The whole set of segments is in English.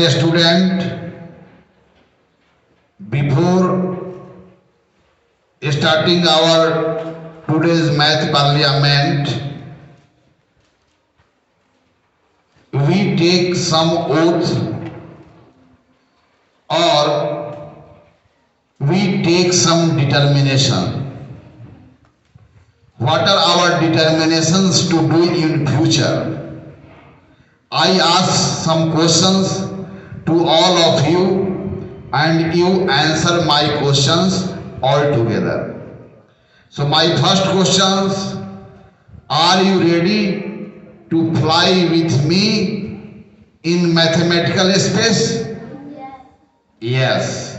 Dear student, before starting our today's math parliament, we take some oath or we take some determination. What are our determinations to do in future? I ask some questions to all of you and you answer my questions all together. So my first questions, are you ready to fly with me in mathematical space? Yes.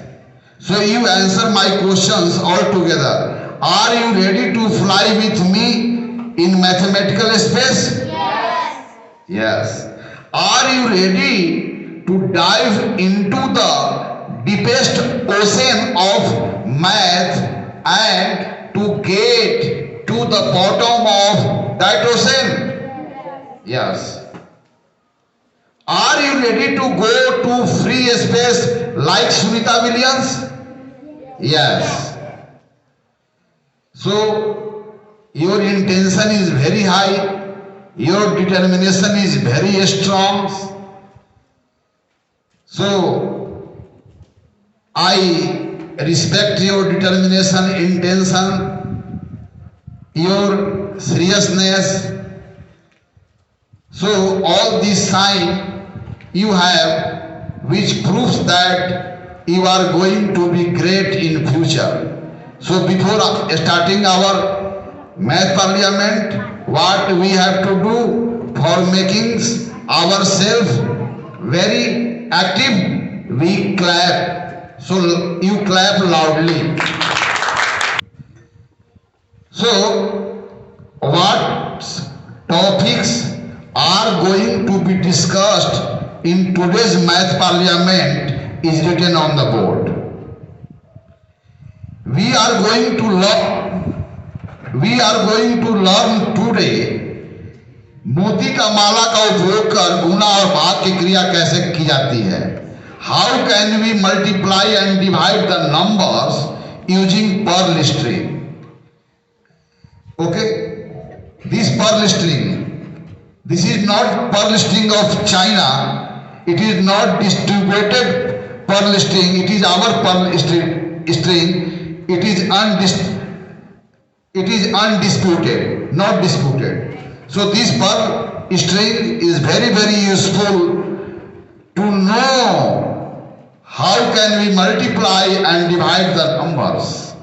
So you answer my questions all together. Are you ready to fly with me in mathematical space? Yes. Yes. Are you ready to dive into the deepest ocean of math and to get to the bottom of that ocean? Yes. Are you ready to go to free space like Sunita Williams? Yes. So your intention is very high, your determination is very strong. So I respect your determination, intention, your seriousness. So all this sign you have which proves that you are going to be great in future. So before starting our math parliament, what we have to do for making ourselves very active, we clap. So you clap loudly. So what topics are going to be discussed in today's math parliament is written on the board. We are going to learn today मोती का माला का उपयोग कर गुणा और भाग की क्रिया कैसे की जाती है. How can we multiply and divide the numbers using Pearl string? Okay, this Pearl string, this is not Pearl string of China. It is not distributed Pearl string. It is our Pearl string. It is undisputed, not disputed. So this Pearl string is very, very useful to know how can we multiply and divide the numbers.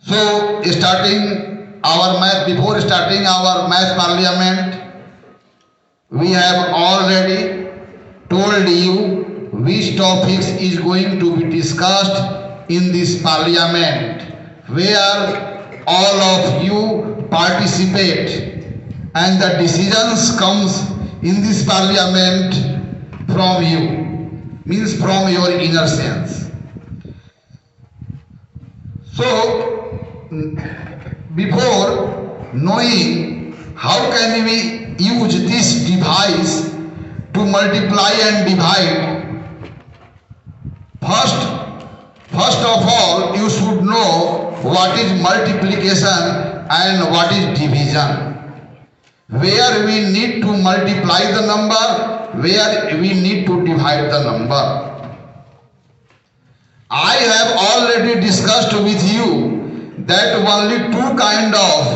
So before starting our math parliament, we have already told you which topics is going to be discussed in this parliament, where all of you participate and the decisions comes in this parliament from you, means from your inner sense. So before knowing how can we use this device to multiply and divide, first of all you should know what is multiplication and what is division, where we need to multiply the number, where we need to divide the number. I have already discussed with you that only two kind of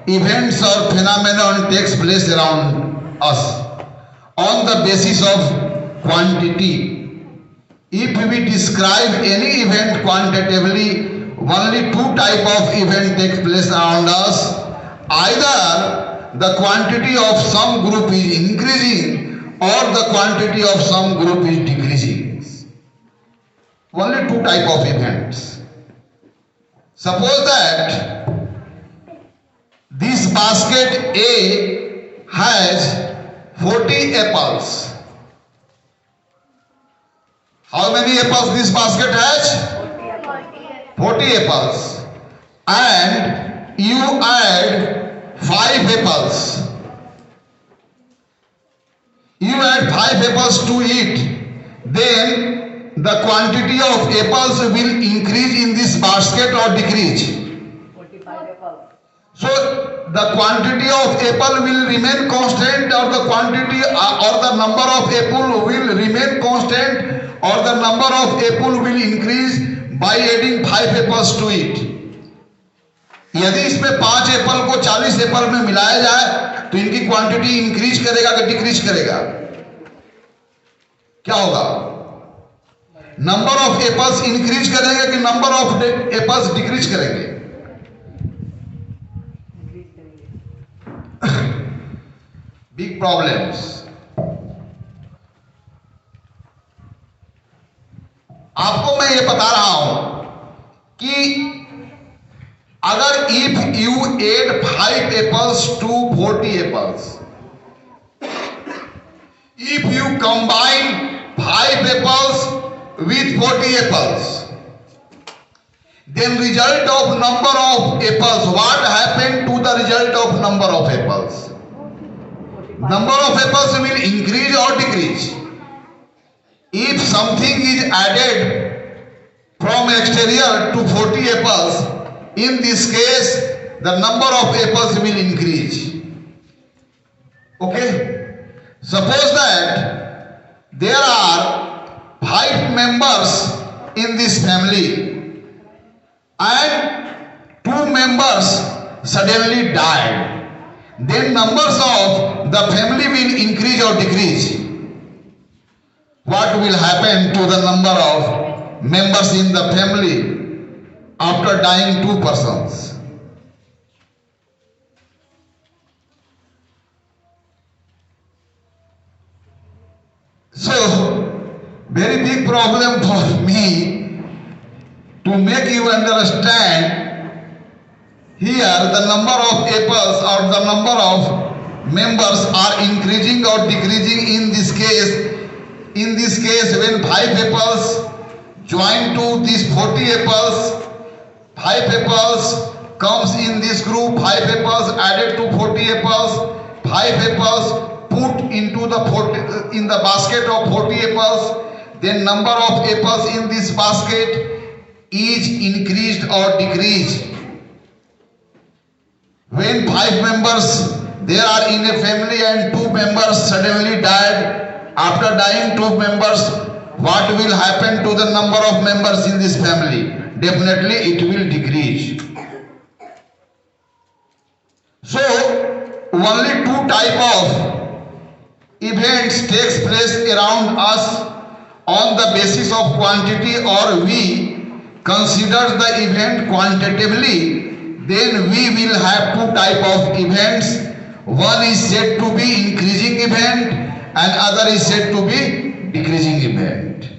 events or phenomenon takes place around us on the basis of quantity. If we describe any event quantitatively, only two type of event takes place around us. Either the quantity of some group is increasing or the quantity of some group is decreasing. Only two type of events. Suppose that this basket A has 40 apples. How many apples this basket has? 40 apples. And you add 5 apples. you add 5 apples to it, then the quantity of apples will increase in this basket or decrease? 45 apples. So the quantity of apple will remain constant, or the quantity or the number of apple will remain constant, or the number of apple will increase by adding 5 apples to it. यदि इसमें 5 Apple को 40 Apple में मिलाया जाए तो इनकी quantity increase करेगा कि डिक्रीज करेगा? क्या होगा? नंबर ऑफ एप्पल्स इंक्रीज करेंगे कि नंबर ऑफ एप्पल्स डिक्रीज करेंगे? Big problems. आपको मैं ये बता रहा हूं कि अगर if you add 5 apples to 40 apples, if you combine 5 apples with 40 apples, then result of number of apples, what happened to the result of number of apples? Number of apples will increase or decrease? If something is added from exterior to 40 apples, in this case the number of apples will increase. Okay, suppose that there are 5 members in this family and 2 members suddenly died, then numbers of the family will increase or decrease? What will happen to the number of members in the family after dying 2 persons? So very big problem for me to make you understand here the number of apples or the number of members are increasing or decreasing in this case. In this case, when 5 apples join to these 40 apples, 5 apples comes in this group, 5 apples added to 40 apples, 5 apples put into the 40, in the basket of 40 apples, then number of apples in this basket is increased or decreased. When 5 members there are in a family and 2 members suddenly died, after dying 2 members, what will happen to the number of members in this family? Definitely it will decrease. So only 2 type of events takes place around us on the basis of quantity, or we consider the event quantitatively, then we will have 2 type of events. One is said to be increasing event and other is said to be decreasing event.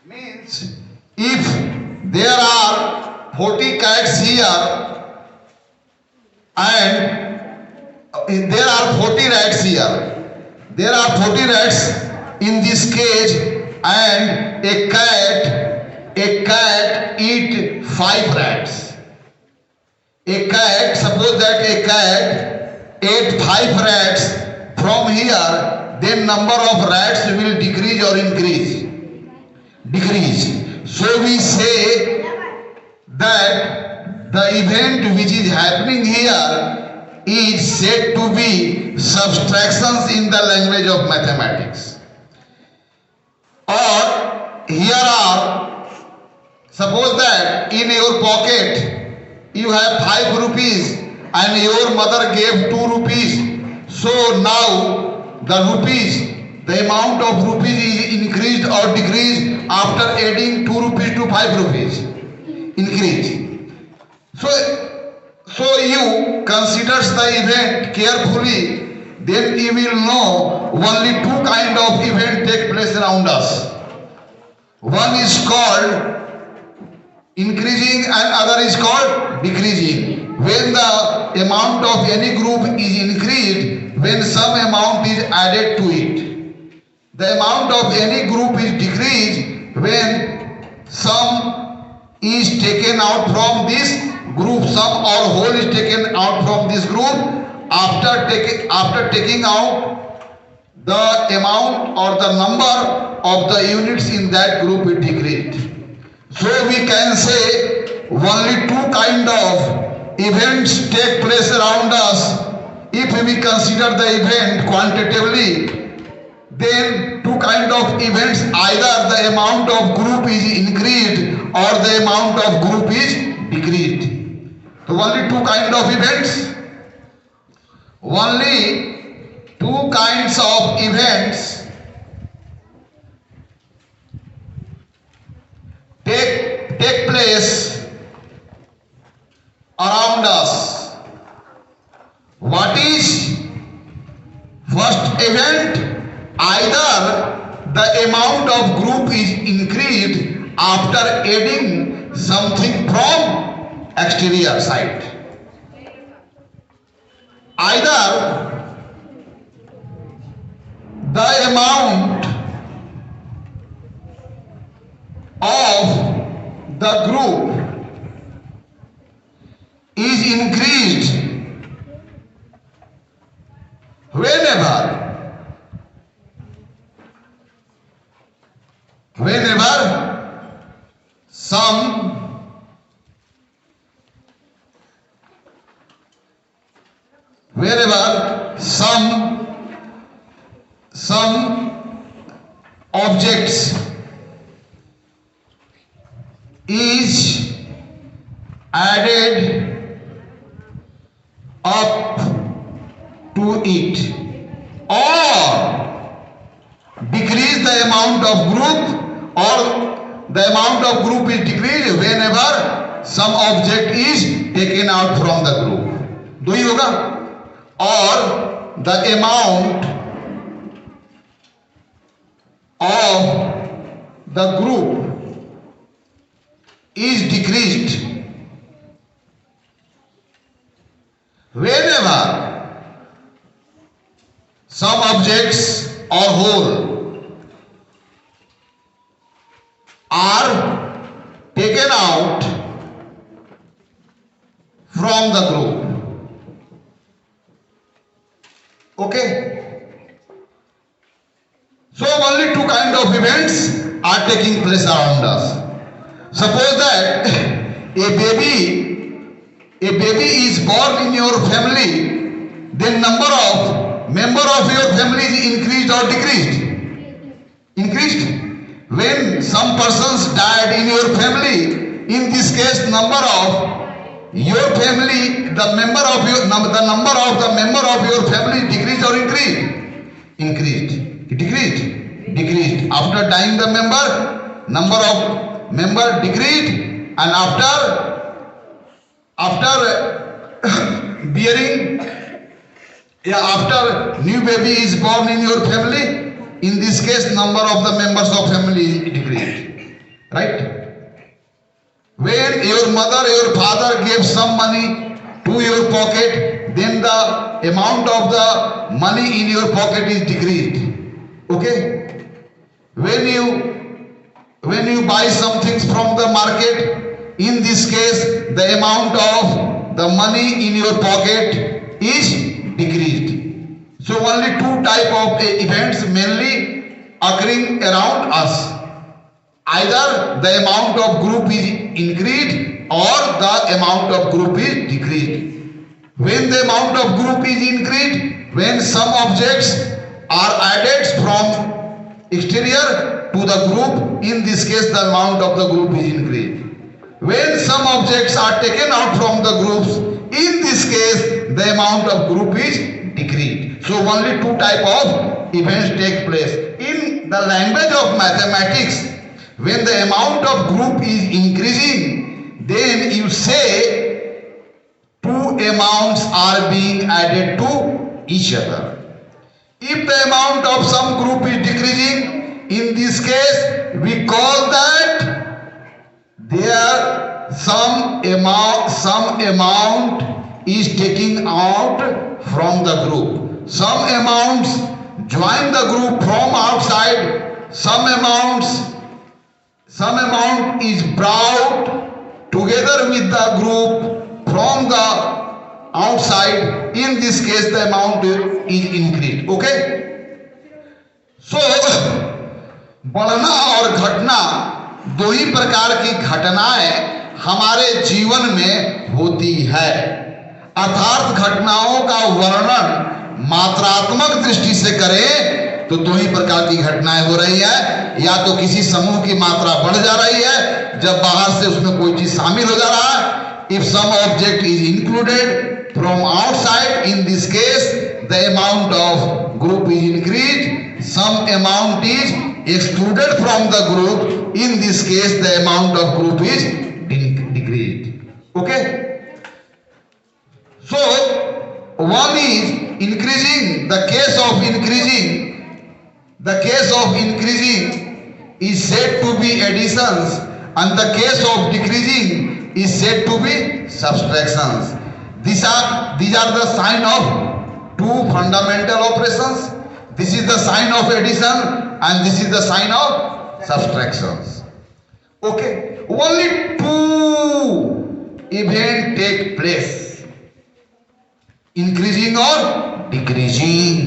Means if there are 40 cats here and there are 40 rats here, there are 40 rats in this cage and a cat eat 5 rats. A cat, suppose that a cat ate 5 rats from here, then number of rats will decrease or increase? Decrease. So we say that the event which is happening here is said to be subtractions in the language of mathematics. Or here are, suppose that in your pocket you have 5 rupees and your mother gave 2 rupees. So now the rupees, the amount of rupees is increased or decreased after adding 2 rupees to 5 rupees? Increase. So you considers the event carefully, then you will know only 2 kind of event take place around us. One is called increasing and other is called decreasing. When the amount of any group is increased, when some amount is added to it. The amount of any group is decreased when some is taken out from this group, some or whole is taken out from this group. After taking out the amount or the number of the units in that group is decreased. So we can say only two kind of events take place around us. If we consider the event quantitatively, then two kind of events, either the amount of group is increased or the amount of group is decreased. So only two kind of events. Only two kinds of events take place around us. What is first event? Either the amount of group is increased after adding something from exterior side. Either the amount of the group is increased whenever some objects is added up to it, or decrease the amount of group, or the amount of group is decreased whenever some object is taken out from the group. Do you know? Or the amount of the group is decreased whenever some objects or whole are taken out from the group. Okay? So only two kind of events are taking place around us. Suppose that a baby is born in your family, then member of your family is increased or decreased? Increased. When some persons died in your family, in this case number of your family, the number of the member of your family decreased or increased? Increased. Decreased. After dying the number of member decreased, and after new baby is born in your family, in this case number of the members of family is decreased. Right? When your mother, your father gave some money to your pocket, then the amount of the money in your pocket is decreased. Okay? When you buy some things from the market, in this case the amount of the money in your pocket is decreased. So only two type of events mainly occurring around us. Either the amount of group is increased or the amount of group is decreased. When the amount of group is increased, when some objects are added from exterior to the group, in this case the amount of the group is increased. When some objects are taken out from the groups, in this case the amount of group is decreased. So only two type of events take place. In the language of mathematics, when the amount of group is increasing, then you say two amounts are being added to each other. If the amount of some group is decreasing, in this case we call that there some amount is taking out from the group. Some amounts join the group from outside, some amount is brought together with the group from the outside. In this case the amount is increased. Okay? सो बढ़ना और घटना दो ही प्रकार की घटनाएं हमारे जीवन में होती है। अर्थात घटनाओं का वर्णन मात्रात्मक दृष्टि से करें तो दो ही प्रकार की घटनाएं हो रही है। या तो किसी समूह की मात्रा बढ़ जा रही है जब बाहर से उसमें कोई चीज शामिल हो जा रहा है। If some object is included from outside, in this case the amount of group is increase. Some amount is excluded from the group, in this case the amount of group is decreased. Okay, so one is increasing. The case of increasing is said to be additions, and the case of decreasing is said to be subtractions. These are the sign of two fundamental operations. This is the sign of addition and this is the sign of subtractions. Okay, only two events take place, increasing or decreasing.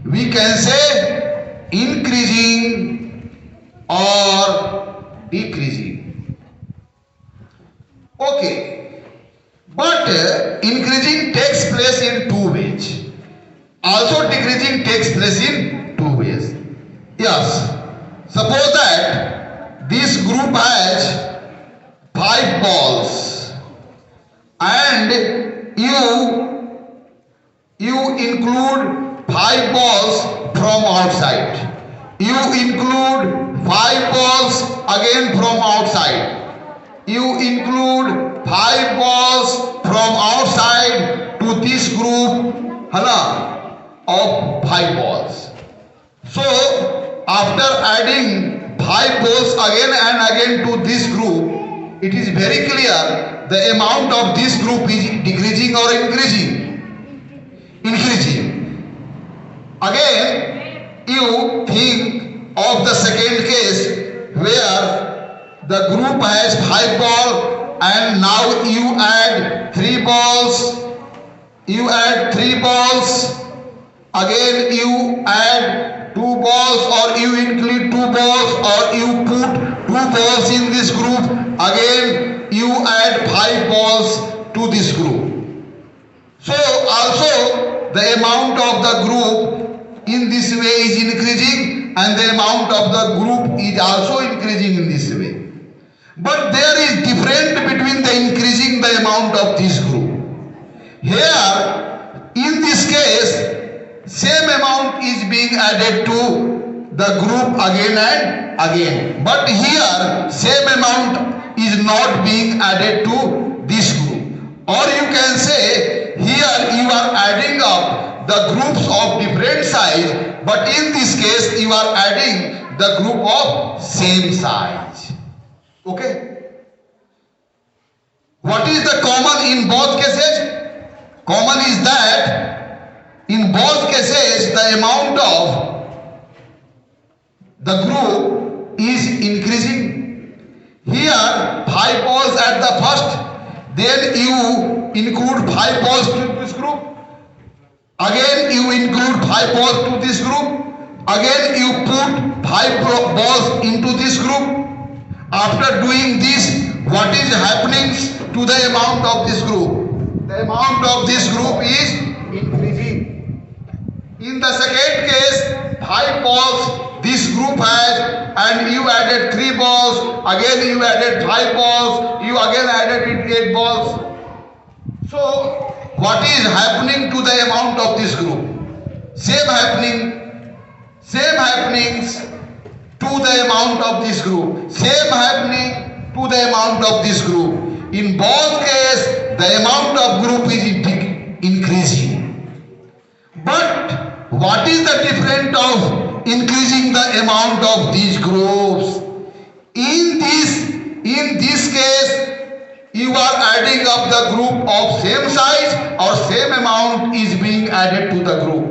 We can say increasing or decreasing. Okay, but increasing takes place in two ways. Also decreasing takes place in two ways. Yes, suppose that this group has 5 balls and you include 5 balls from outside. You include 5 balls again from outside. You include 5 balls from outside to this group of 5 balls. So after adding 5 balls again and again to this group, it is very clear the amount of this group is decreasing or increasing. Increasing. Again, you think of the second case where the group has 5 balls and now you add 3 balls. You add 3 balls. Again you add 2 balls, or you include 2 balls, or you put 2 balls in this group. Again you add 5 balls to this group. So also the amount of the group in this way is increasing and the amount of the group is also increasing in this way. But there is difference between the increasing the amount of this group. Here in this case same amount is being added to the group again and again. But here same amount is not being added to this group. Or you can say here you are adding up the groups of different size, but in this case you are adding the group of same size. Okay? What is the common in both cases? Common is that in both cases the amount of the group is increasing. Here 5 balls at the first, then you include 5 balls to this group. Again you include 5 balls to this group. Again you put 5 balls into this group. After doing this, what is happening to the amount of this group? The amount of this group is increasing. In the second case, 5 balls this group has, and you added 3 balls, again you added 5 balls, you again added 8 balls. So what is happening to the amount of this group? Same happenings to the amount of this group. Same happening to the amount of this group. In both cases, the amount of group is increasing. But what is the difference of increasing the amount of these groups? In this case, you are adding up the group of same size or same amount is being added to the group.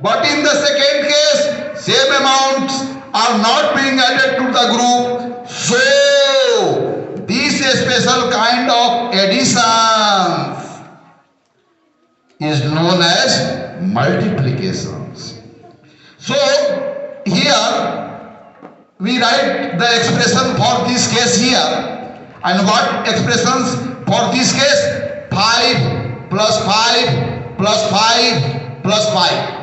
But in the second case, same amounts are not being added to the group. So this special kind of additions is known as multiplications. So here we write the expression for this case here. And what expressions for this case? 5 plus 5 plus 5 plus 5.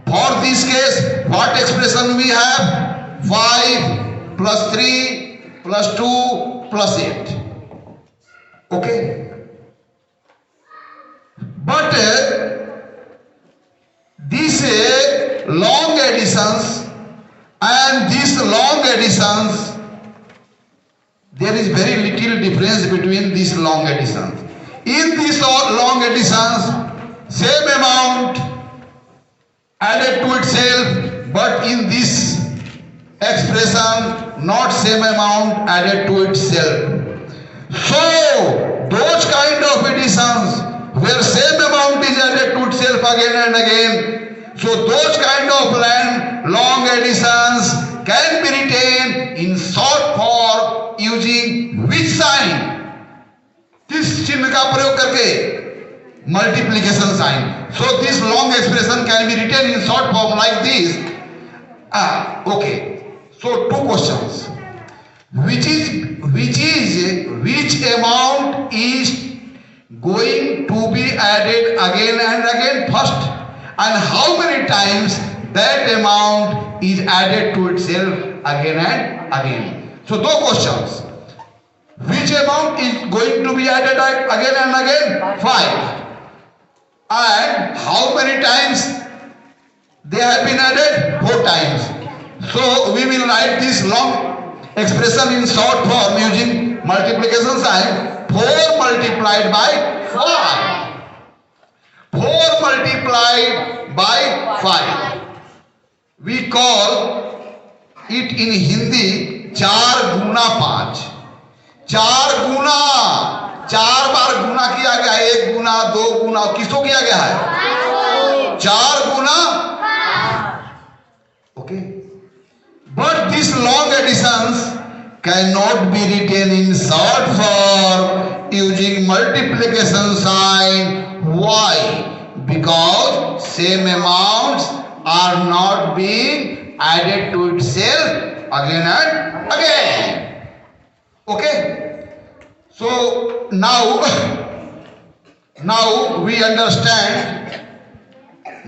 For this case, what expression we have? 5 plus 3 plus 2 plus 8. Okay. But these long additions and these long additions, there is very little difference between these long additions. In these long additions, same amount added to itself, but in this expression, not same amount added to itself. So, those kind of additions where same amount is added to itself again and again, so those kind of long additions can be written in short form using which sign? किस चिन्ह का प्रयोग करके? Multiplication sign. So this long expression can be written in short form like this. Okay. So two questions. Which amount is going to be added again and again first, and how many times that amount is added to itself again and again? So two questions. Which amount is going to be added again and again? 5. And how many times they have been added? 4 times. So we will write this long expression in short form using multiplication sign. 4 multiplied by 5. 4 multiplied by 5. We call it in Hindi 4 गुना 5. 4 गुना, 4 बार गुना किया गया है, 1 गुना 2 गुना, किसको किया गया है? 4 गुना. Okay. But these long additions cannot be written in short form using multiplication sign. Why? Because same amounts are not being added to itself again and again. Okay. So now we understand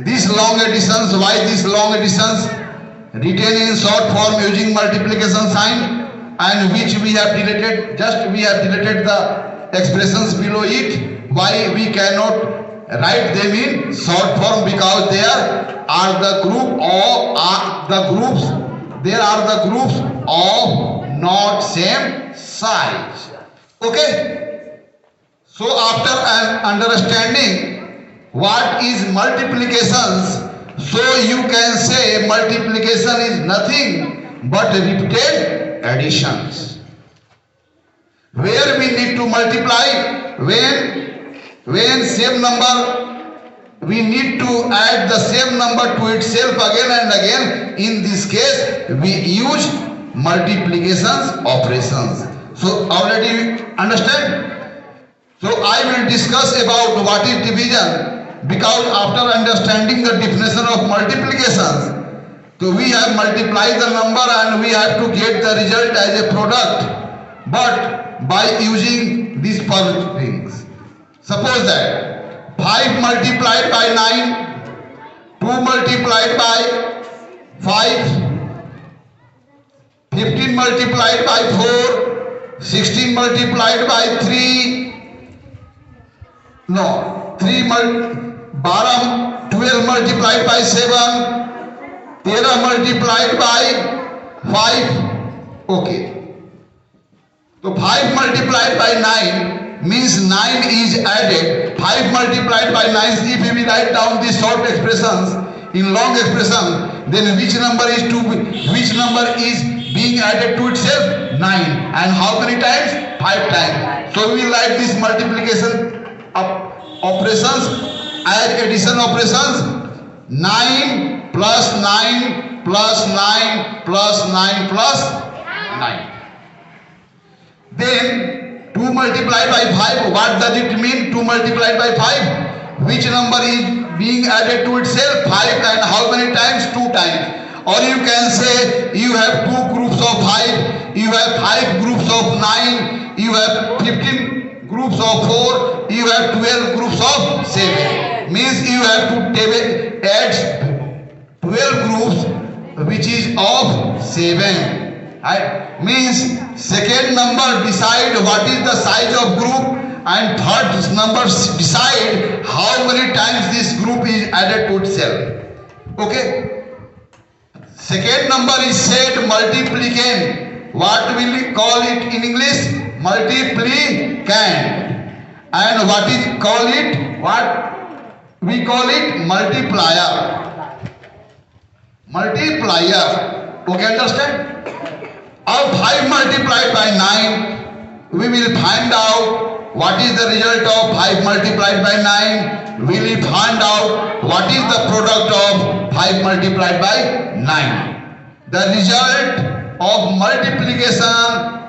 these long additions. Why these long additions written in short form using multiplication sign, and which we have deleted, we have deleted the expressions below it. Why we cannot write them in short form? Because there are the groups of not same size. Okay. So after understanding what is multiplications, so you can say multiplication is nothing but repeated additions. Where we need to multiply, when same number, we need to add the same number to itself again and again. In this case, we use multiplication operations. So already understand? So I will discuss about what is division, because after understanding the definition of multiplications, so we have multiplied the number and we have to get the result as a product, but by using these positive things. Suppose that 5 multiplied by 9, 2 multiplied by 5, 15 multiplied by 4, 16 multiplied by 3, no, 12 multiplied by 7, 13 multiplied by 5. Okay. So 5 multiplied by 9 means 9 is added. 5 multiplied by 9, if we write down these short expressions in long expression, then which number is being added to itself? 9. And how many times? 5 times. So we write this multiplication operations as addition operations. 9 plus 9 plus 9 plus 9 plus 9. Then 2 multiplied by 5, what does it mean? 2 multiplied by 5? Which number is being added to itself? 5. And how many times? 2 times. or you can say you have 2 groups of 5, you have 5 groups of 9, you have 15 groups of 4, you have 12 groups of 7. Means you have to add 12 groups which is of 7. Right? Means second number decide what is the size of group, and third number decide how many times this group is added to itself. Okay? Second number is said multiplicand. What will we call it in English? Multiplicand. And what is call it? What we call it? Multiplier. Multiplier. Okay, understand? Of 5 multiplied by 9, we will find out what is the result of 5 multiplied by 9. We will find out what is the product of 5 multiplied by 9. The result of multiplication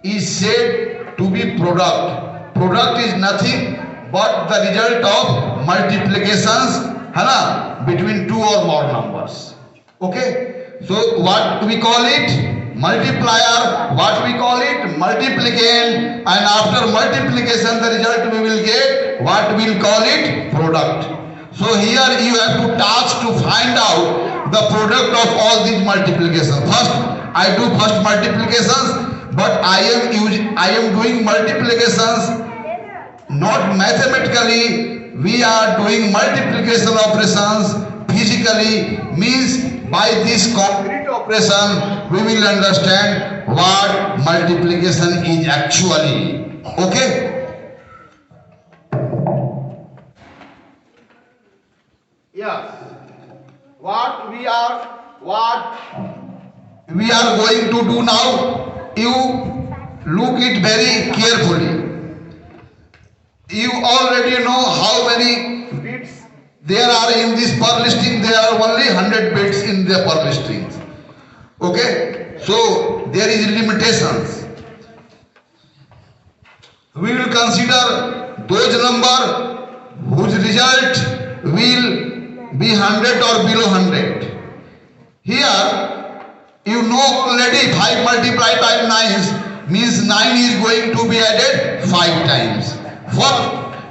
is said to be product. Product is nothing but the result of multiplications, है ना, between 2 or more numbers. Okay? So what we call it? Multiplier. What we call it? Multiplicand. And after multiplication, the result we will get what we will call it? Product. So here you have to task to find out the product of all these multiplications. First, I do first multiplications, but I am doing multiplications not mathematically. We are doing multiplication operations physically. Means by this concrete operation we will understand what multiplication is actually. Okay? Yes. What we are going to do now, you look it very carefully. You already know how many bits there are in this per listing. There are only 100 bits in the per listings. Okay? So there is limitations. We will consider those number whose result will be 100 or below 100. Here you know already 5 multiplied by 9 means 9 is going to be added 5 times. First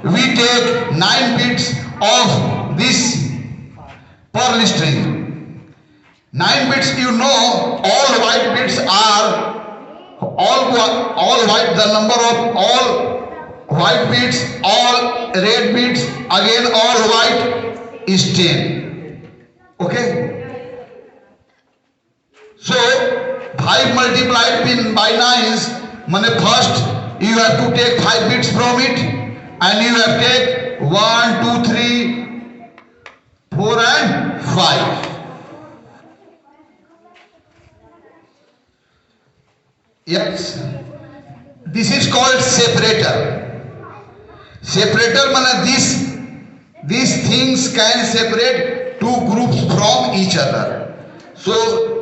we take 9 bits of this per listring. 9 bits, you know, all white bits are all white. The number of all white bits, all red bits, again all white is 10. Okay? So 5 multiplied by 9 means first you have to take 5 bits from it, and you have to take 1, 2, 3, 4 and 5. Yes. This is called separator. Separator means these things can separate 2 groups from each other. So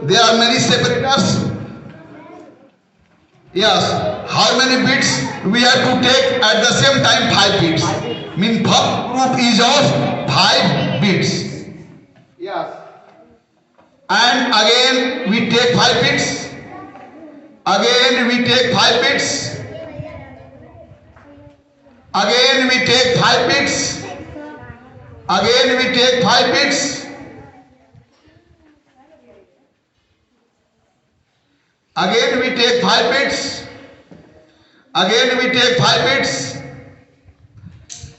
there are many separators. Yes. How many bits we have to take at the same time? 5 bits. Mean first group is of 5 bits. Yes. And again we take 5 bits. Again we take 5 bits. Again we take 5 bits. Again we take 5 bits. Again we take 5 bits. Again we take 5 bits.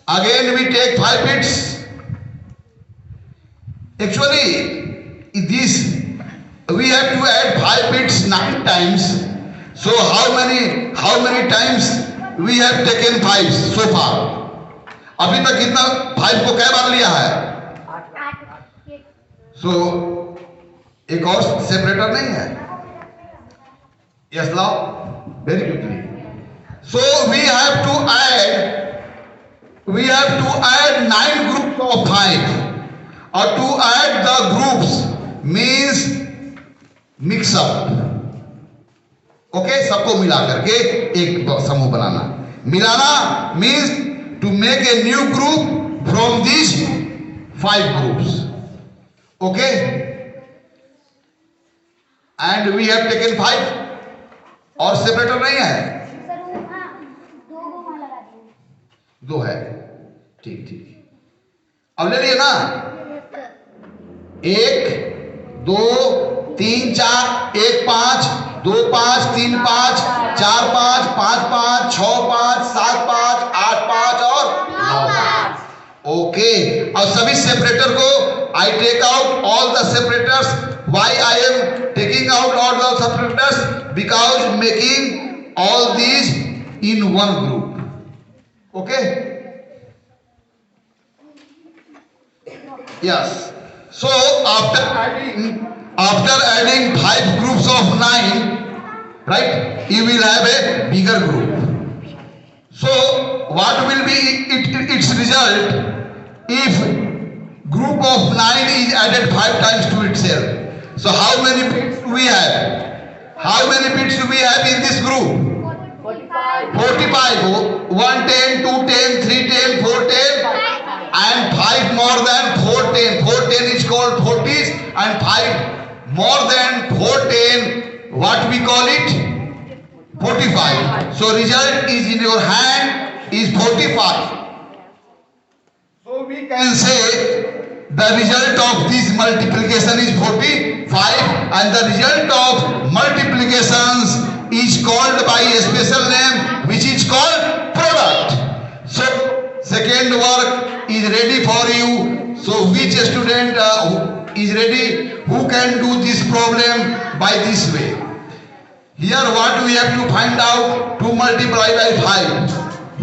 Again we take 5 bits. Actually, this we have to add 5 bits 9 times. So how many times we have taken 5 so far? अभी तक कितना 5 को कै बार लिया है? So एक और separator नहीं है? Yes, now very quickly. So we have to add 9 groups of 5, or to add the groups means mix up. Okay, सबको मिला करके एक समूह बनाना. मिलाना means to make a new group from these 5 groups. Okay. and we have taken 5 और separator नहीं है, sir वो हाँ दो को वहाँ लगा देंगे। 2 है, ठीक ठीक। अब ले लिए ना, 1 2 3 4, 1 5 2 5 3 5 4 5 5 5 6 5 7 5 8 5 और 9 5। ओके, और सभी सेपरेटर को I take out all the separators. Why I am taking out all the separators? Because making all these in one group. Okay, yes, so after adding 5 groups of 9, right, you will have a bigger group. So what will be its result if group of 9 is added 5 times to itself? So how many bits do we have? How many bits do we have in this group? 45. 45. 1 10 2 10 3 10 4 10 and 5 more than 4 10. 4 10 is called 40s, and 5 more than 4 10, what we call it? 45. So result is in your hand is 45. So we can say the result of this multiplication is 45, and the result of multiplications is called by a special name which is called product. So second work is ready for you. So which student is ready, who can do this problem by this way? Here what we have to find out, 2 multiply by 5.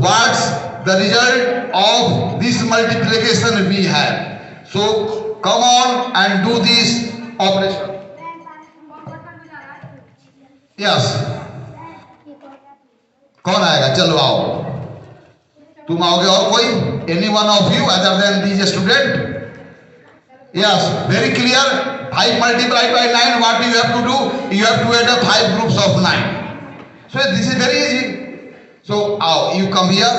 What's the result of this multiplication we have? So come on and do this operation. Yes. कौन आएगा? चलो आओ, तुम आओगे और कोई? Any one of you other than these student? Yes, very clear. 5 multiplied by 9, what you have to do? You have to add up 5 groups of 9. So this is very easy. So you come here.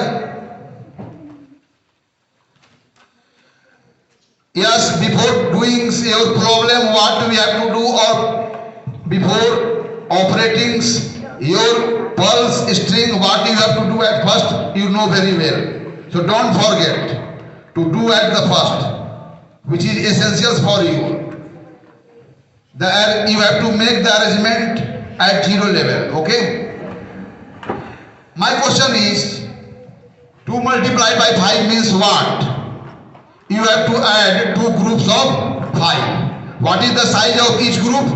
Yes, before doing your problem, what we have to do, or before operating your pulse string, what you have to do at first, you know very well. So don't forget to do at the first, which is essential for you. You have to make the arrangement at 0 level. Okay. My question is, 2 multiplied by 5 means what? You have to add 2 groups of 5. What is the size of each group?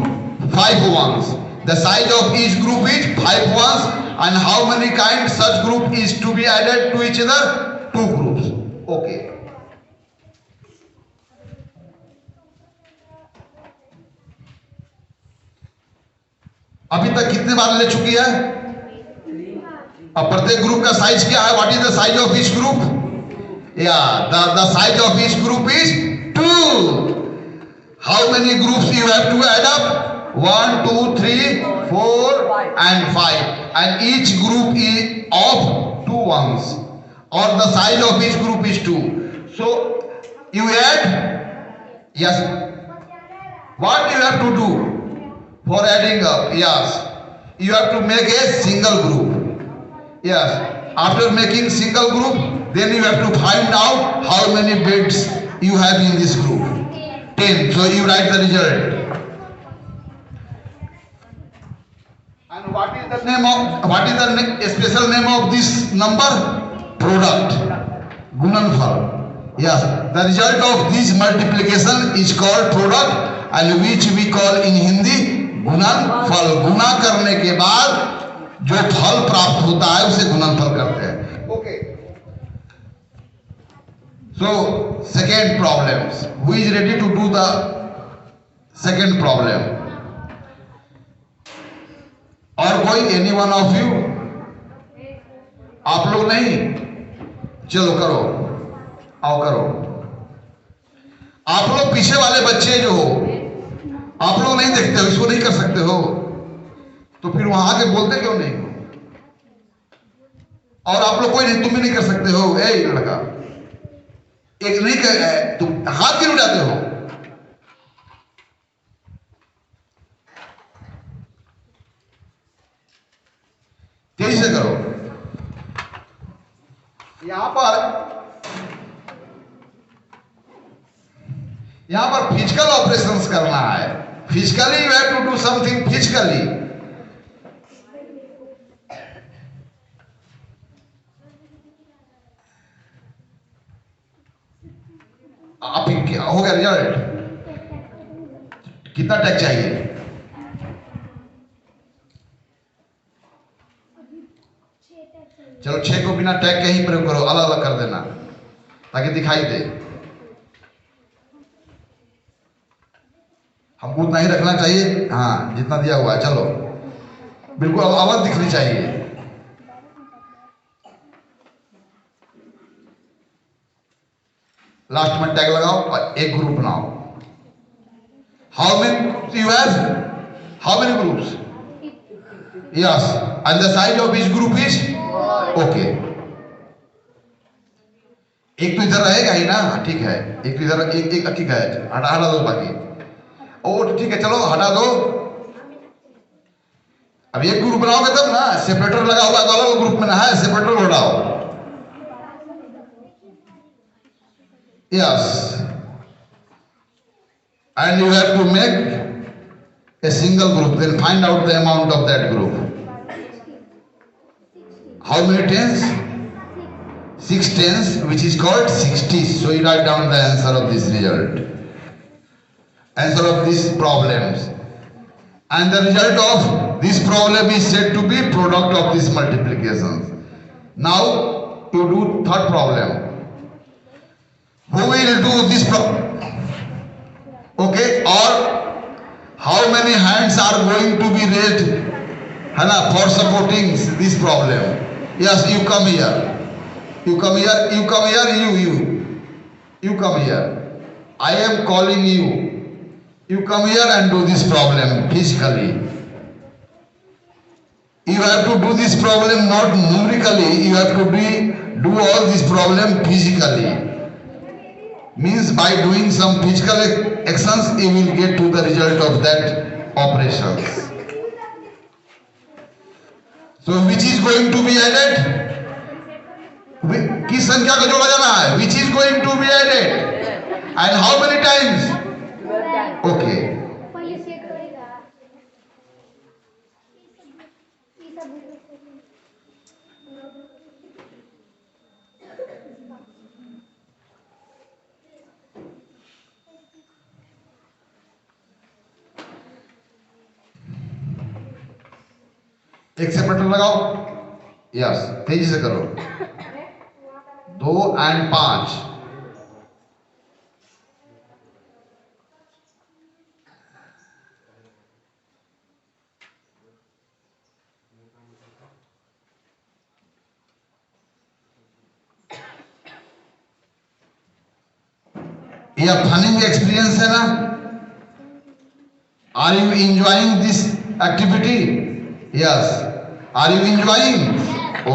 5 ones. The size of each group is 5 ones, and how many kinds such group is to be added to each other? 2 groups. Okay. अभी तक कितने बार ले चुकी है? अब प्रत्येक group का size क्या है? What is the size of each group? The size of each group is 2. How many groups you have to add up? 1 2 3 4 and 5, and each group is of 2 ones, or the size of each group is 2. So you add. Yes, what you have to do for adding up? Yes, you have to make a single group. Yes, after making single group, then you have to find out how many bits you have in this group. 10. So you write the result. And what is the special name of this number? Product. Gunanfal. Yes, the result of this multiplication is called product, and which we call in Hindi गुणनफल. गुना करने के बाद जो फल प्राप्त होता है उसे गुणनफल कहते हैं. Okay. So second problem. Who is ready to do the second problem? और कोई? Any one of you? आप लोग नहीं? चलो करो, आओ करो. आप लोग पीछे वाले बच्चे जो हो, आप लोग नहीं देखते हो, इसको नहीं कर सकते हो, तो फिर वहां आके बोलते क्यों नहीं? और आप लोग कोई नहीं, तुम भी नहीं कर सकते हो. ए लड़का, एक नहीं कर, तुम हाथ क्यों उठाते हो? यहां पर फिजिकल ऑपरेशंस करना है, physically you have to do something physically. आप हो गया रिजल्ट, कितना टैग चाहिए? चलो 6 को बिना टैग के ही प्रयोग करो, अलग अलग कर देना ताकि दिखाई दे। हमको उतना ही रखना चाहिए, हाँ जितना दिया हुआ है। चलो बिल्कुल आवाज दिखनी चाहिए। लास्ट में टैग लगाओ और एक ग्रुप बनाओ। How many you have? How many groups? Yes, and the size of each group is okay. एक तो इधर रहेगा ही ना, ठीक है। एक तो इधर एक ठीक है, हटा दो बाकी। ओ ठीक है, चलो हटा दो। अब एक ग्रुप बनाओगे तब ना, सेपरेटर लगा हुआ तो अलग ग्रुप में ना है, सेपरेटर हटाओ। Yes, and you have to make a single group, then find out the amount of that group. How many tens? 6 tens, which is called 60. So you write down the answer of this result, answer of these problems, and the result of this problem is said to be product of these multiplications. Now you do third problem. Who will do this problem? Okay, or how many hands are going to be raised, है ना, for supporting this problem? Yes, you come here. You come here. You come here. You come here. I am calling you. You come here and do this problem physically. You have to do this problem not numerically. You have to do all this problem physically. Means by doing some physical actions you will get to the result of that operations. So which is going to be added? किस संख्या को जोड़ा जाना है? Which is going to be added and how many times? Okay. पहिले check करेगा। एक separator लगाओ। यस, तेजी से करो। 2 और 5। यह फनिंग एक्सपीरियंस है ना? Are you enjoying this activity? Yes, are you enjoying? Oh,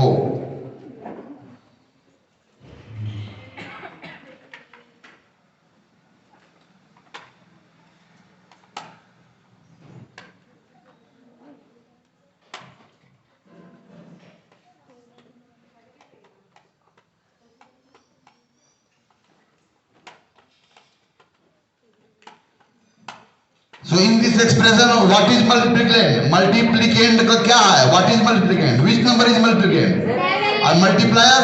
so in this expression what is multiplicand? Multiplicand का क्या है? What is multiplicand? Which number is multiplicand? और multiplier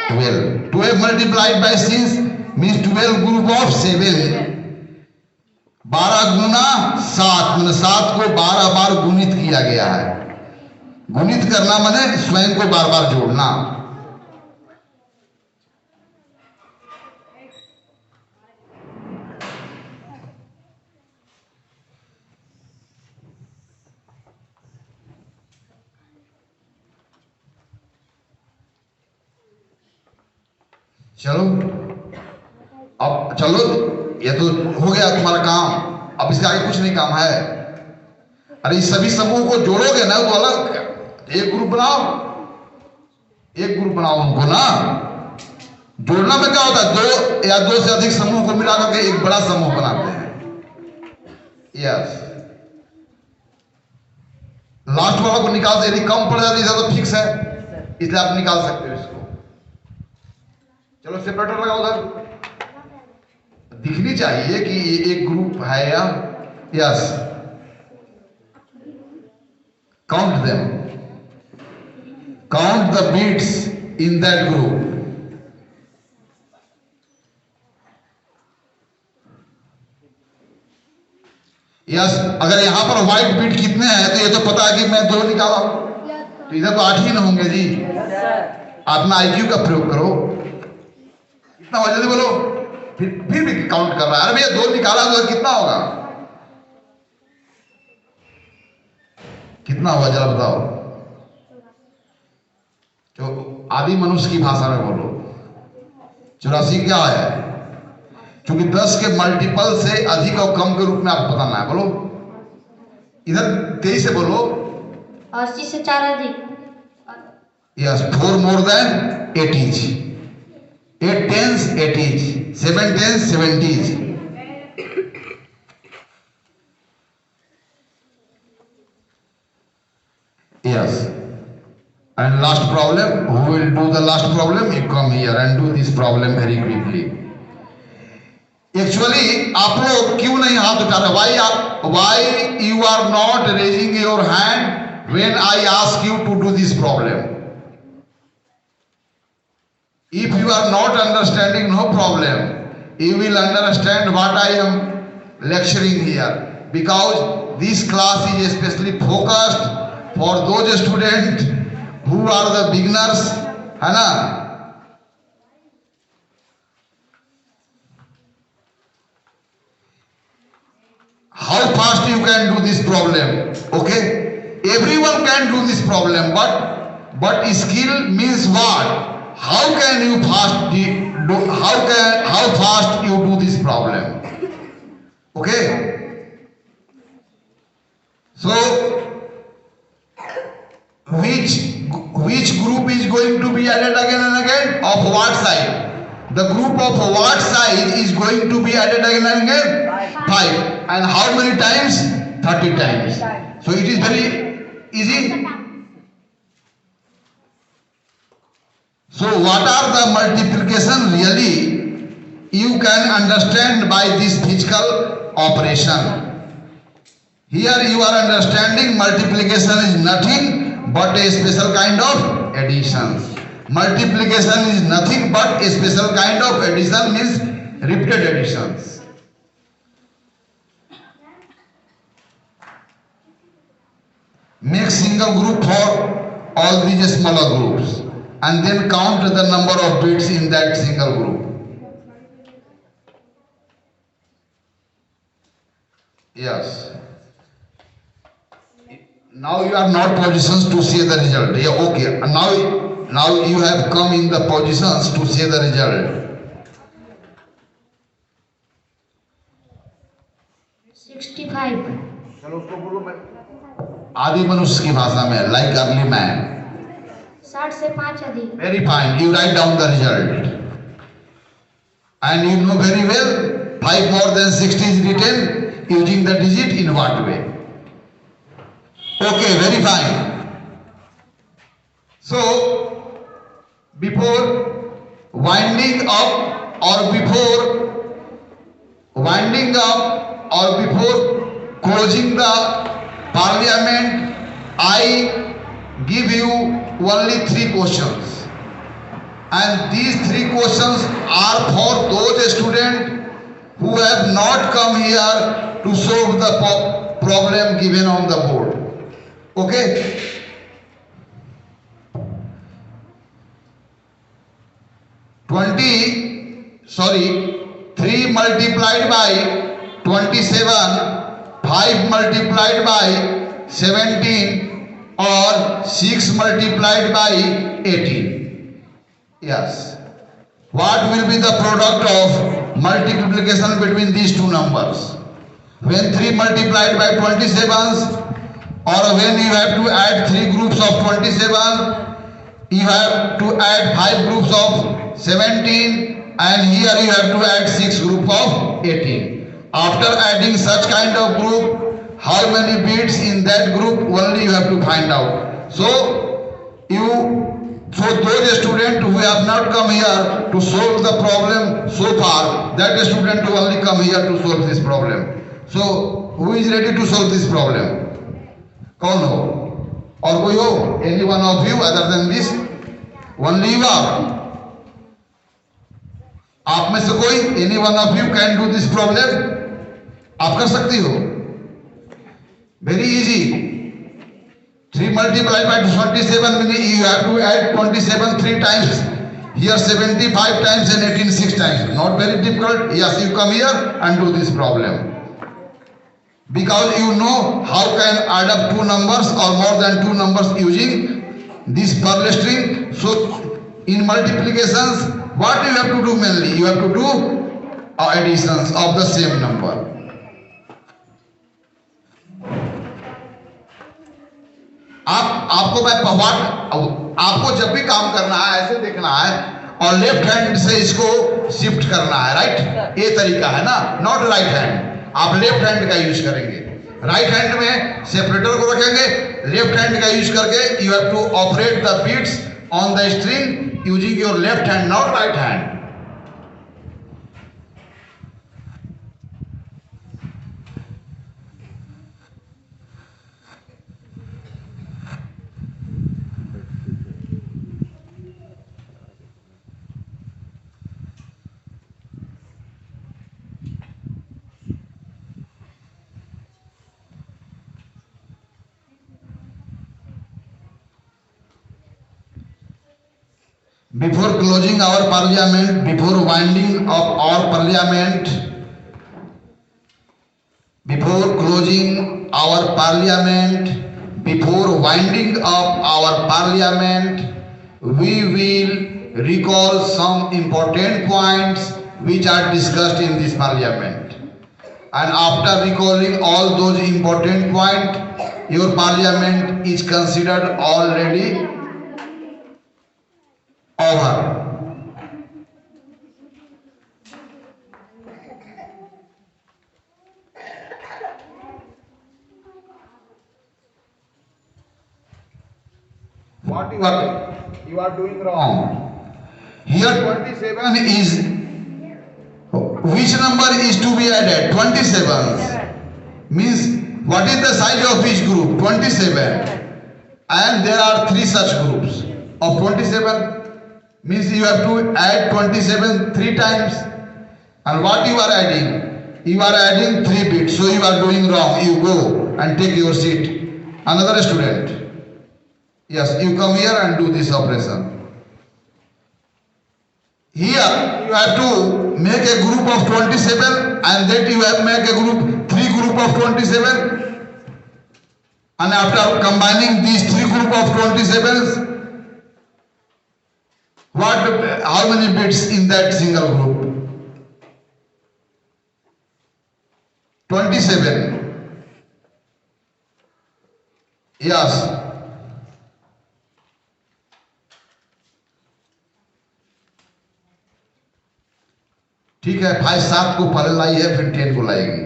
12. 12 multiplied by 6 means 12 group of 7. 12 गुना 7 मतलब 7 को 12 बार गुणित किया गया है। गुणित करना माने स्वयं को बार बार जोड़ना। चलो अब चलो, ये तो हो गया तुम्हारा काम। अब इसके आगे कुछ नहीं काम है। अरे इस सभी समूह को जोड़ोगे ना तो अलग एक ग्रुप बनाओ, एक ग्रुप बनाओ उनको ना। जोड़ना में क्या होता है? 2 या 2 से अधिक समूह को मिला करके एक बड़ा समूह बनाते हैं। यस, लास्ट वाला को निकाल दे। यदि कम पड़ जाती है तो फिक्स है, इसलिए आप निकाल सकते हो इसको। चलो सेपरेटर लगाओ उधर। दिखनी चाहिए कि ये एक ग्रुप है या yes count them count the beads in that group yes अगर यहां पर व्हाइट बीट कितने हैं तो ये तो पता है कि मैं 2 निकाला तो इधर तो 8 ही ना होंगे जी अपना आईक्यू का प्रयोग करो कितना हो जल्दी बोलो फिर भी काउंट कर रहा है अरे भैया 2 निकाला तो कितना होगा कितना होगा जरा बताओ जो आदि मनुष्य की भाषा में बोलो 84 क्या है क्योंकि 10 के मल्टीपल से अधिक और कम के रूप में आपको बताना है बोलो इधर 23 से बोलो 80 से 4 अधिक yes 4 more than 80s 8 tens 80s 7 tens 70s yes and last problem who will do the last problem you come here and do this problem very quickly actually आप लोग क्यों नहीं हाथ उठा रहे why you are not raising your hand when I ask you to do this problem if you are not understanding no problem you will understand what I am lecturing here because this class is especially focused for those students who are the beginners है ना how fast you can do this problem okay everyone can do this problem but skill means what how can you do how fast you do this problem okay so which group is going to be added again and again of what side the group of what side is going to be added again and again 5 and how many times 30 times so it is very easy so what are the multiplication really you can understand by this physical operation here you are understanding multiplication is nothing but a special kind of addition multiplication is nothing but a special kind of addition means repeated additions make single group for all these smaller groups and then count the number of bits in that single group yes now you are not positions to see the result yeah okay now you have come in the positions to see the result 65 चलो उसको बोलो मैं आदि मनुष्य की भाषा में like early man 60 से 5 अधिक very fine you write down the result and you know very well 5 more than 60 is written using the digit in what way okay very fine so before winding up or before closing the parliament I give you only 3 questions and these 3 questions are for those students who have not come here to solve the problem given on the board okay 3 multiplied by 27 5 multiplied by 17 or 6 multiplied by 18 yes what will be the product of multiplication between these two numbers when 3 multiplied by 27 or when you have to add 3 groups of 27 you have to add 5 groups of 17 and here you have to add 6 group of 18 after adding such kind of group how many bits in that group only you have to find out so those students who have not come here to solve the problem so far that student will only come here to solve this problem. So, who is ready to solve this problem? कौन हो? और कोई हो? Any one of you other than this? Only you are. आप में से कोई? Any one of you can do this problem? आप कर सकती हो? Very easy. 3 multiplied by 27 means you have to add 27 3 times. Here 75 times and 18 6 times. Not very difficult. Yes, you come here and do this problem. Because you know how can add up two numbers or more than two numbers using this Perl string. So in multiplications, what you have to do mainly? You have to do additions of the same number. आपको मैं आपको जब भी काम करना है ऐसे देखना है और लेफ्ट हैंड से इसको शिफ्ट करना है, राइट? ये तरीका है ना, नॉट राइट हैंड. आप लेफ्ट हैंड का यूज करेंगे. राइट हैंड में सेपरेटर को रखेंगे, लेफ्ट हैंड का यूज करके you have to operate the beads on the string using your left hand, not right hand. Before closing our parliament, before winding up our parliament, before closing our parliament, before winding up our parliament, we will recall some important points which are discussed in this parliament. And after recalling all those important points, your parliament is considered already over. What you are doing wrong. Here 27 is, which number is to be added? 27 means what is the size of each group? 27. And there are 3 such groups of 27. Means you have to add 27 3 times. And what you are adding? You are adding 3 bits. So you are doing wrong. You go and take your seat. Another student. Yes, you come here and do this operation. Here you have to make a group of 27 and then you have to make a group, 3 group of 27. And after combining these 3 group of 27s, how many bits in that single group? 27. Yes. ठीक है, 5 7 को पहले लाई है, फिर 10 को लाएगी.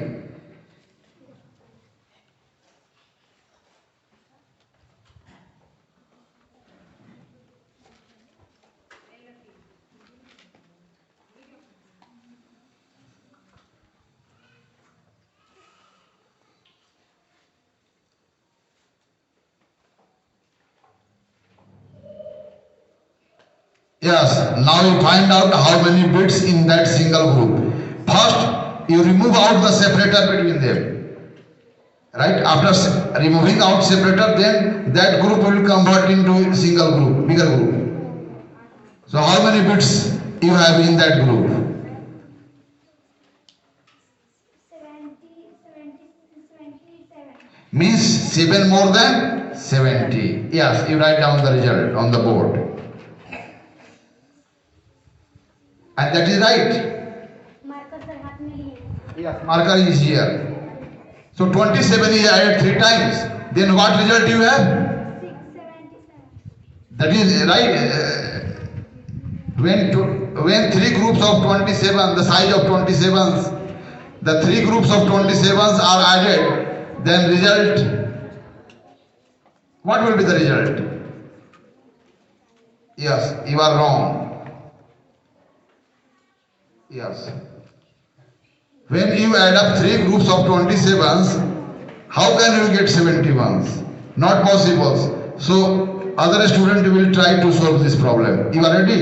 Yes, now you find out how many bits in that single group. First, you remove out the separator between them. Right? After removing out separator, then that group will convert into single group, bigger group. So how many bits you have in that group? 77. Means 7 more than 70. Yes, you write down the result on the board. And that is right. Marker sir हाथ में लिए. Yes, marker is here. So 27 is added 3 times. Then what result you have? 677. That is right. When 3 groups of 27, the size of 27s, the 3 groups of 27s are added, then result, what will be the result? Yes, you are wrong. Yes. When you add up three groups of 27s, how can you get 71s? Not possible. So other student will try to solve this problem. You are ready?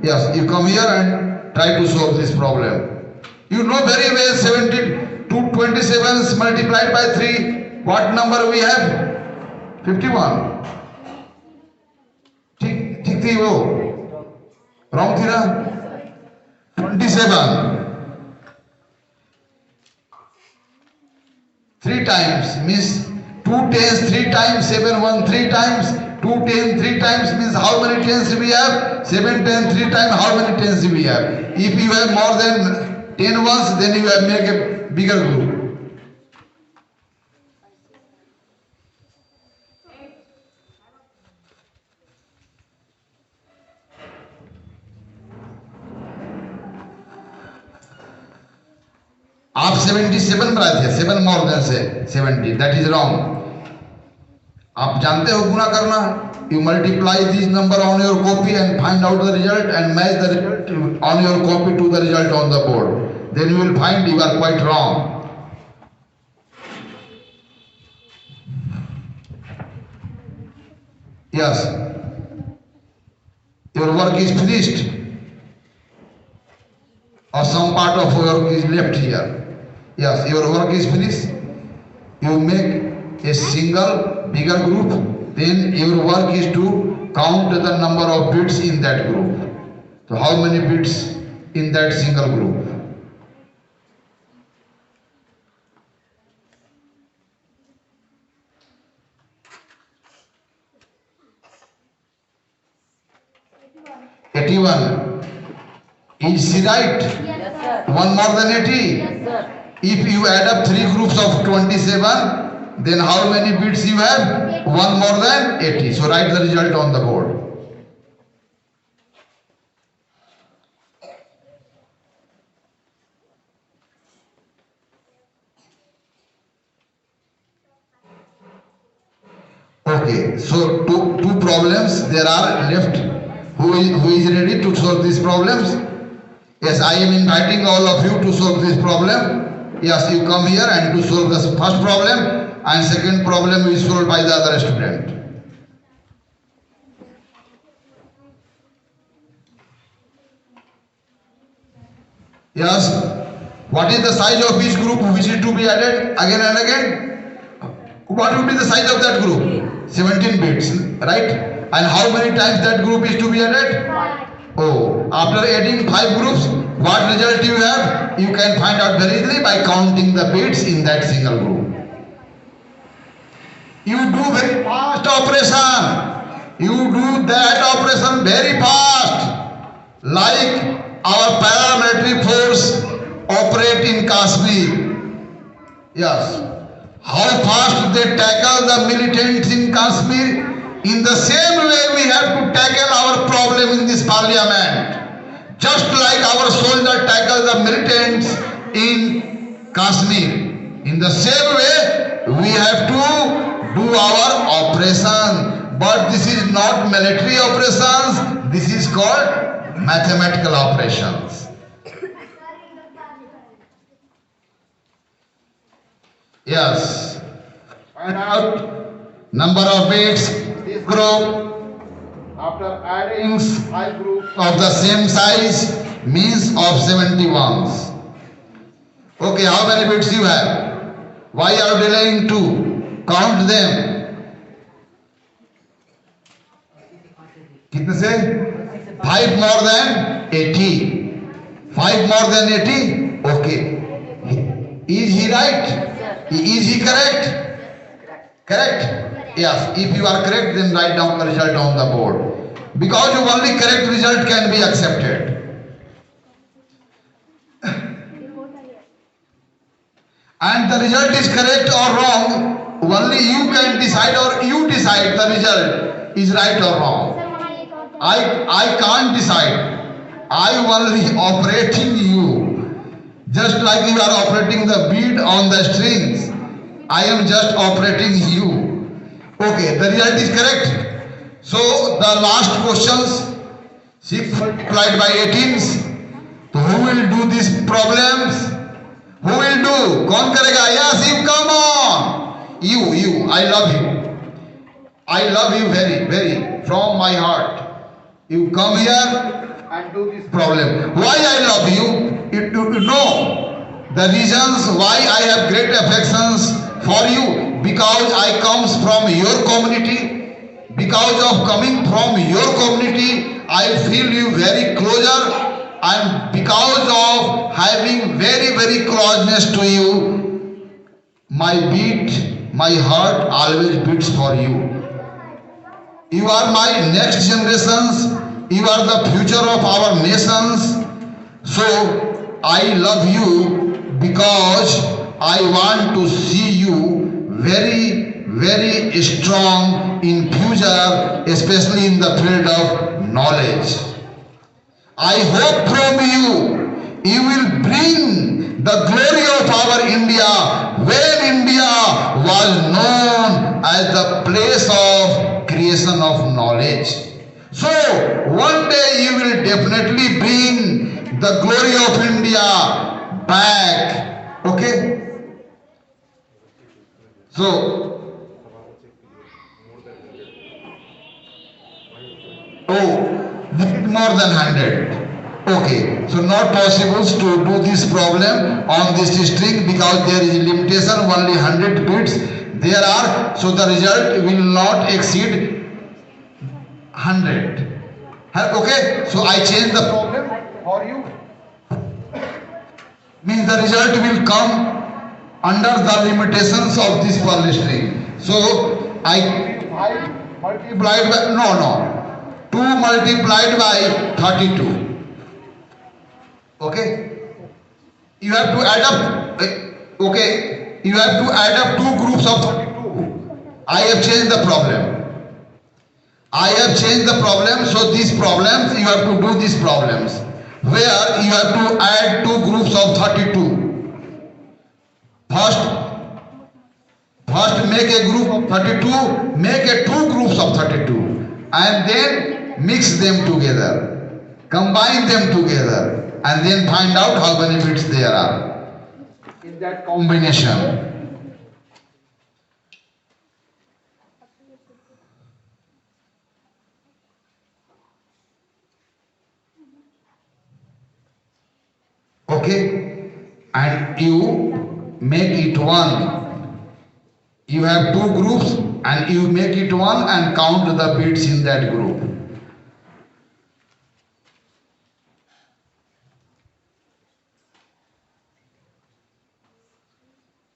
Yes, you come here and try to solve this problem. You know very well 72 27s multiplied by 3. What number we have? 51. ठीक थी वो? Wrong थी ना? 27. 3 times means 2 tens 3 times, 7 1 3 times, 2 10 3 times means how many tens we have? 7 10 3 times, how many tens we have? If you have more than 10 ones, then you have make a bigger group. आप 77 बनाए थे, 7 more than से 70, that is wrong. आप जानते हो गुना करना. You multiply this number on your copy and find out the result and match the result on your copy to the result on the board. Then you will find you are quite wrong. Yes, your work is finished or some part of work is left here. Yes, your work is finished. You make a single bigger group. Then your work is to count the number of bits in that group. So how many bits in that single group? $81. Is she right? Yes, sir. One more than 80? Yes, sir. If you add up 3 groups of 27, then how many bits you have? 1 more than 80. So write the result on the board. Okay, so two problems there are left. Who is ready to solve these problems? Yes, I am inviting all of you to solve this problem. Yes, you come here and to solve the first problem, and second problem is solved by the other student. Yes, what is the size of each group which is to be added again and again? What will be the size of that group? 17 bits, right? And how many times that group is to be added? Oh, after adding 5 groups, what result you have? You can find out very easily by counting the bits in that single group. You do very fast operation. You do that operation very fast. Like our paramilitary force operate in Kashmir. Yes. How fast they tackle the militants in Kashmir. In the same way we have to tackle our problem in this parliament. Just like our soldiers tackle the militants in Kashmir. In the same way we have to do our operation. But this is not military operations. This is called mathematical operations. Yes. Find out number of bits. This group after adding 5 groups of the same size means of 71s. Okay, how many bits you have? Why are you delaying to count them? कितने से? 5 more than 80. 5 more than 80? Okay. Is he right? Is he correct? Correct? Yes, if you are correct, then write down the result on the board. Because you only correct result can be accepted. And the result is correct or wrong, only you can decide or you decide the result is right or wrong. I can't decide. I only operating you. Just like you are operating the bead on the strings. I am just operating you. Okay, the result is correct. So the last questions, 6 multiplied by 18. So who will do these problems? do? कौन करेगा? Yes, you come on. You. I love you. I love you very, very from my heart. You come here and do this problem. Why I love you? You know the reasons why I have great affections for you, because I comes from your community. Because of coming from your community, I feel you very closer, and because of having very, very closeness to you, my heart always beats for you. You are my next generations. You are the future of our nations. So I love you because I want to see you very, very strong in future, especially in the field of knowledge. I hope from you will bring the glory of our India when India was known as the place of creation of knowledge. So one day you will definitely bring the glory of India back. Okay? So, little more than 100. Okay, so not possible to do this problem on this string because there is a limitation, only 100 bits there are, so the result will not exceed 100. Okay, so I change the problem for you. Means the result will come under the limitations of this Perl string. So I 5 multiplied by 2 multiplied by 32. Okay, you have to add up. Okay, you have to add up 2 groups of 32. I have changed the problem. So these problems you have to do these problems where you have to add 2 groups of 32. First make a group of 32, make a 2 groups of 32, and then mix them together, combine them together, and then find out how many bits there are in that combination. Okay, and you make it 1. You have 2 groups and you make it 1 and count the bits in that group.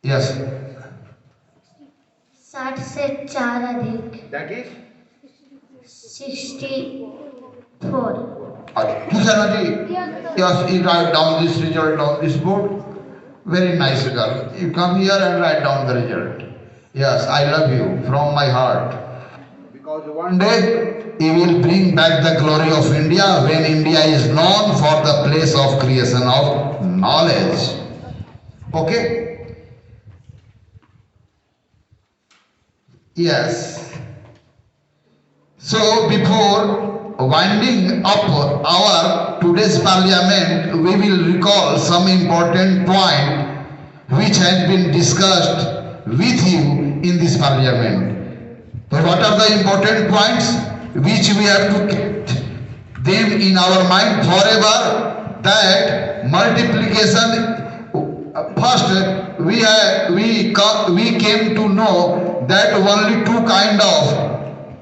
Yes. 60 से 4 अधिक That is 64. Yes, you write down this result on this board. Very nice girl. You come here and write down the result. Yes, I love you from my heart. Because one day you will bring back the glory of India when India is known for the place of creation of knowledge. Okay? Yes. So before winding up our today's parliament, we will recall some important point which has been discussed with you in this parliament. So what are the important points which we have to keep them in our mind forever? That multiplication. First, we came to know that only 2 kind of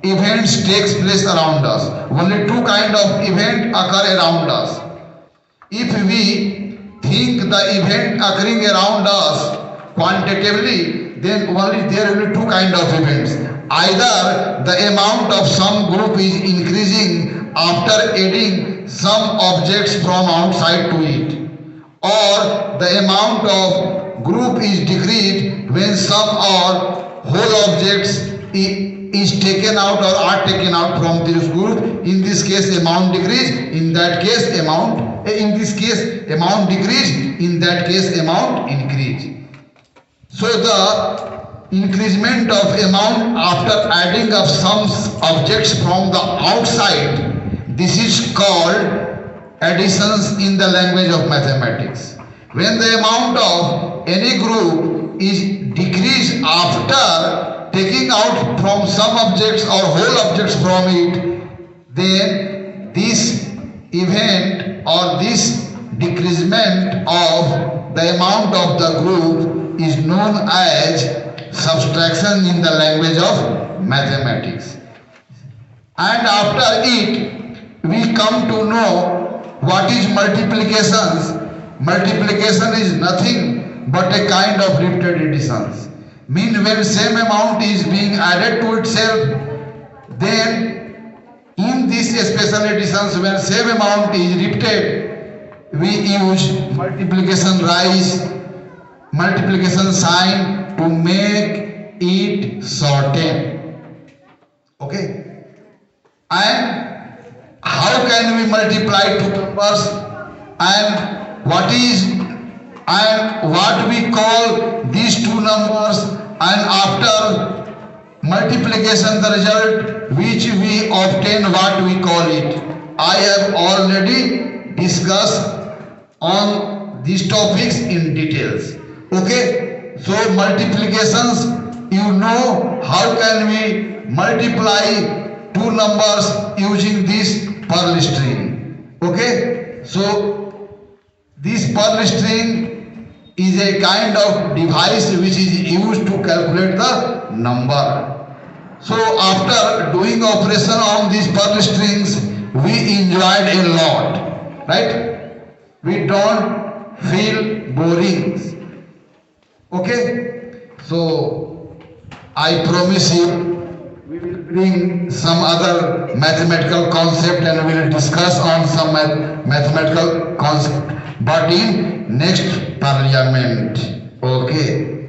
events takes place around us. Only 2 kind of event occur around us. If we think the event occurring around us quantitatively, then only there will be 2 kind of events. Either the amount of some group is increasing after adding some objects from outside to it, or the amount of group is decreased when some or whole objects is taken out or are taken out from this group. In this case amount decrease, in that case amount, in this case amount decrease, in that case amount increase. So the increasement of amount after adding of some objects from the outside, this is called additions in the language of mathematics. When the amount of any group is decreased after taking out from some objects or whole objects from it, then this event or this decreasement of the amount of the group is known as subtraction in the language of mathematics. And after it, we come to know what is multiplications. Multiplication is nothing but a kind of repeated additions. Mean when same amount is being added to itself, then in this special additions when same amount is repeated, we use multiplication rise, multiplication sign to make it certain. Okay? And how can we multiply two numbers, and what we call these two numbers, and after multiplication the result which we obtain, what we call it. I have already discussed on these topics in details. Okay, so multiplications, you know how can we multiply two numbers using this Perl string. Okay, so this Perl string is a kind of device which is used to calculate the number. So after doing operation on these Perl strings, we enjoyed a lot, right? We don't feel boring. Okay, so I promise you we will bring some other mathematical concept and we will discuss on some mathematical concept, but in next parliament. Okay.